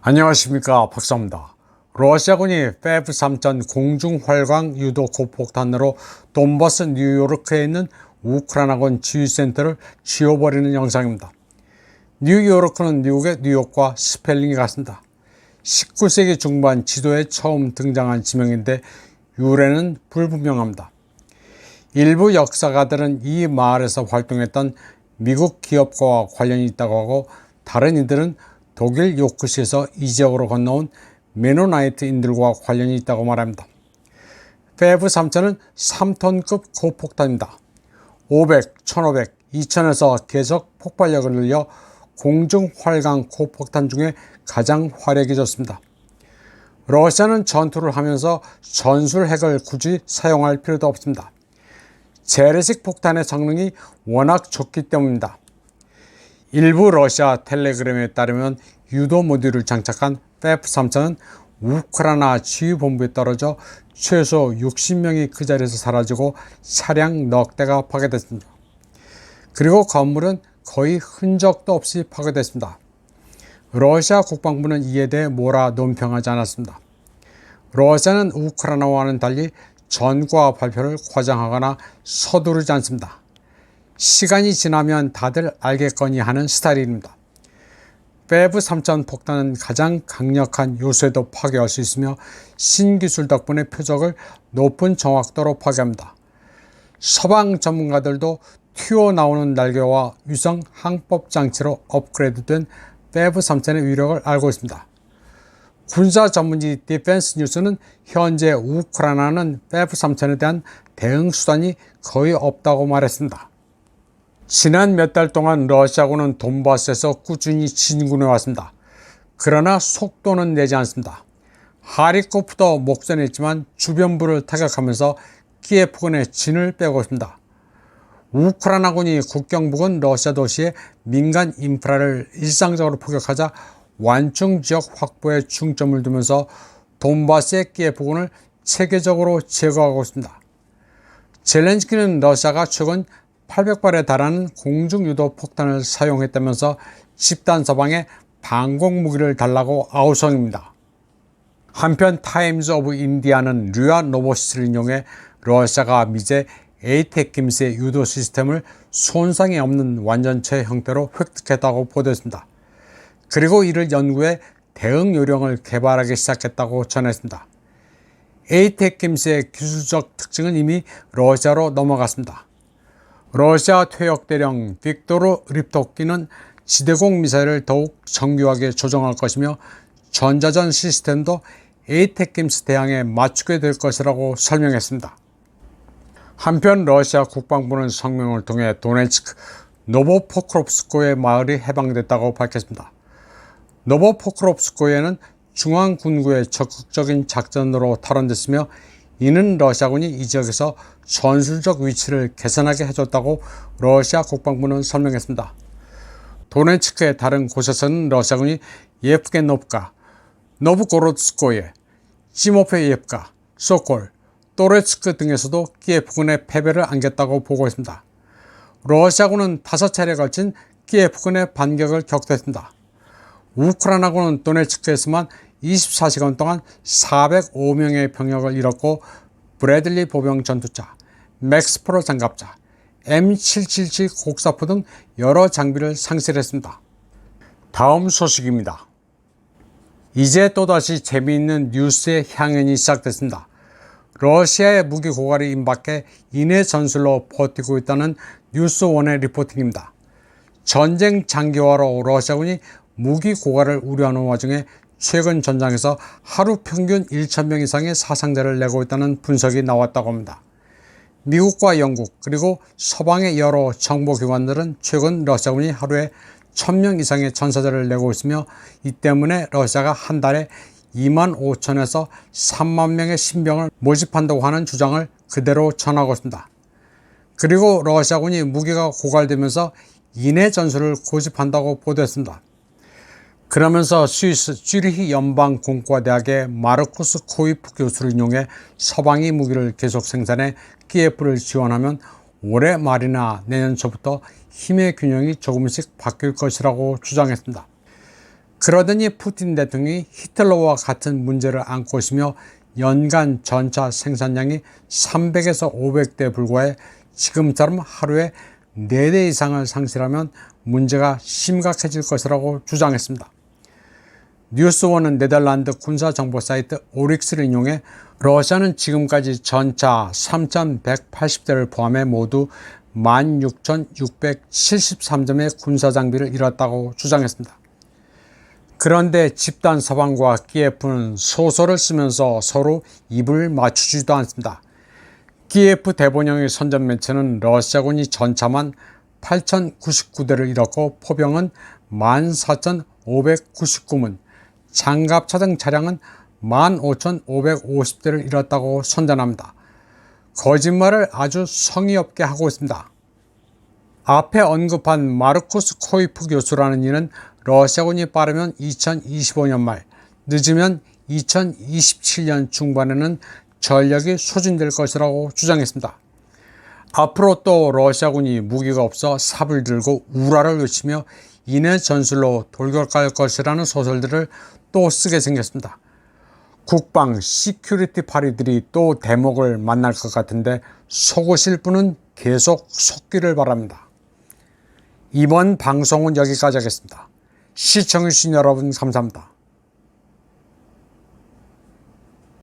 안녕하십니까, 박사입니다. 러시아군이 페브-3천 공중활강 유도 고폭탄으로 돈바스 뉴요르크에 있는 우크라이나군 지휘센터를 쥐어버리는 영상입니다. 뉴요르크는 미국의 뉴욕과 스펠링이 같습니다. 19세기 중반 지도에 처음 등장한 지명인데 유래는 불분명합니다. 일부 역사가들은 이 마을에서 활동했던 미국 기업가와 관련이 있다고 하고, 다른 이들은 독일 요크시에서 이 지역으로 건너온 메노나이트인들과 관련이 있다고 말합니다. 페브-3천은 3톤급 고폭탄입니다. 500, 1500, 2000에서 계속 폭발력을 늘려 공중활강 고폭탄 중에 가장 화력이 좋습니다. 러시아는 전투를 하면서 전술핵을 굳이 사용할 필요도 없습니다. 재래식 폭탄의 성능이 워낙 좋기 때문입니다. 일부 러시아 텔레그램에 따르면 유도 모듈을 장착한 페브-3천은 우크라이나 지휘본부에 떨어져 최소 60명이 그 자리에서 사라지고 차량 넉 대가 파괴됐습니다. 그리고 건물은 거의 흔적도 없이 파괴됐습니다. 러시아 국방부는 이에 대해 뭐라 논평하지 않았습니다. 러시아는 우크라이나와는 달리 전과 발표를 과장하거나 서두르지 않습니다. 시간이 지나면 다들 알겠거니 하는 스타일입니다. 페브-3천 폭탄은 가장 강력한 요소에도 파괴할 수 있으며 신기술 덕분에 표적을 높은 정확도로 파괴합니다. 서방 전문가들도 튀어나오는 날개와 위성 항법 장치로 업그레이드된 페브-3천의 위력을 알고 있습니다. 군사 전문지 디펜스 뉴스는 현재 우크라이나는 페브-3천에 대한 대응 수단이 거의 없다고 말했습니다. 지난 몇 달 동안 러시아군은 돈바스에서 꾸준히 진군해 왔습니다. 그러나 속도는 내지 않습니다. 하리코프도 목전했지만 주변부를 타격하면서 키예프군의 진을 빼고 있습니다. 우크라이나군이 국경 부근 러시아 도시의 민간 인프라를 일상적으로 포격하자 완충 지역 확보에 중점을 두면서 돈바스의 키예프군을 체계적으로 제거하고 있습니다. 젤렌스키는 러시아가 최근 800발에 달하는 공중유도 폭탄을 사용했다면서 집단 서방에 방공 무기를 달라고 아우성입니다. 한편 타임즈 오브 인디아는 류아 노보시스를 인용해 러시아가 미제 에이테킴스의 유도 시스템을 손상이 없는 완전체 형태로 획득했다고 보도했습니다. 그리고 이를 연구해 대응 요령을 개발하기 시작했다고 전했습니다. 에이테킴스의 기술적 특징은 이미 러시아로 넘어갔습니다. 러시아 퇴역대령 빅토르 립토키는 지대공 미사일을 더욱 정교하게 조정할 것이며 전자전 시스템도 에이테킴스 대항에 맞추게 될 것이라고 설명했습니다. 한편 러시아 국방부는 성명을 통해 도네츠크 노보포크롭스코의 마을이 해방됐다고 밝혔습니다. 노보포크롭스코에는 중앙군구의 적극적인 작전으로 탈환됐으며, 이는 러시아군이 이 지역에서 전술적 위치를 개선하게 해줬다고 러시아 국방부는 설명했습니다. 도네츠크의 다른 곳에서는 러시아군이 예프게노프카, 노브고로드스코예, 지모페예프카, 소콜, 또레츠크 등에서도 키예프군의 패배를 안겼다고 보고 있습니다. 러시아군은 5차례에 걸친 키예프군의 반격을 격퇴했습니다. 우크라이나군은 도네츠크에서만 24시간 동안 405명의 병력을 잃었고, 브래들리 보병 전투차, 맥스프로 장갑차, M777 곡사포 등 여러 장비를 상실했습니다. 다음 소식입니다. 이제 또다시 재미있는 뉴스의 향연이 시작됐습니다. 러시아의 무기 고갈이 임박해 인해 전술로 버티고 있다는 뉴스원의 리포팅입니다. 전쟁 장기화로 러시아군이 무기 고갈을 우려하는 와중에 최근 전장에서 하루 평균 1,000명 이상의 사상자를 내고 있다는 분석이 나왔다고 합니다. 미국과 영국 그리고 서방의 여러 정보기관들은 최근 러시아군이 하루에 1,000명 이상의 전사자를 내고 있으며, 이 때문에 러시아가 한 달에 25,000에서 3만 명의 신병을 모집한다고 하는 주장을 그대로 전하고 있습니다. 그리고 러시아군이 무기가 고갈되면서 인해 전술을 고집한다고 보도했습니다. 그러면서 스위스 쥐리히 연방공과대학의 마르쿠스 코이프 교수를 인용해 서방이 무기를 계속 생산해 키예프를 지원하면 올해 말이나 내년 초부터 힘의 균형이 조금씩 바뀔 것이라고 주장했습니다. 그러더니 푸틴 대통령이 히틀러와 같은 문제를 안고 있으며 연간 전차 생산량이 300에서 500대에 불과해 지금처럼 하루에 4대 이상을 상실하면 문제가 심각해질 것이라고 주장했습니다. 뉴스원은 네덜란드 군사정보 사이트 오릭스를 인용해 러시아는 지금까지 전차 3,180대를 포함해 모두 16,673점의 군사장비를 잃었다고 주장했습니다. 그런데 집단 서방과 키예프는 소설을 쓰면서 서로 입을 맞추지도 않습니다. 키예프 대본영의 선전 매체는 러시아군이 전차만 8,099대를 잃었고 포병은 14,599문, 장갑차 등 차량은 15,550대를 잃었다고 선전합니다. 거짓말을 아주 성의 없게 하고 있습니다. 앞에 언급한 마르쿠스 코이프 교수라는 이는 러시아군이 빠르면 2025년 말, 늦으면 2027년 중반에는 전력이 소진될 것이라고 주장했습니다. 앞으로 또 러시아군이 무기가 없어 삽을 들고 우라를 외치며 인해 전술로 돌격할 것이라는 소설들을 또 쓰게 생겼습니다. 국방 시큐리티 파리들이 또 대목을 만날 것 같은데 속으실 분은 계속 속기를 바랍니다. 이번 방송은 여기까지 하겠습니다. 시청해주신 여러분 감사합니다.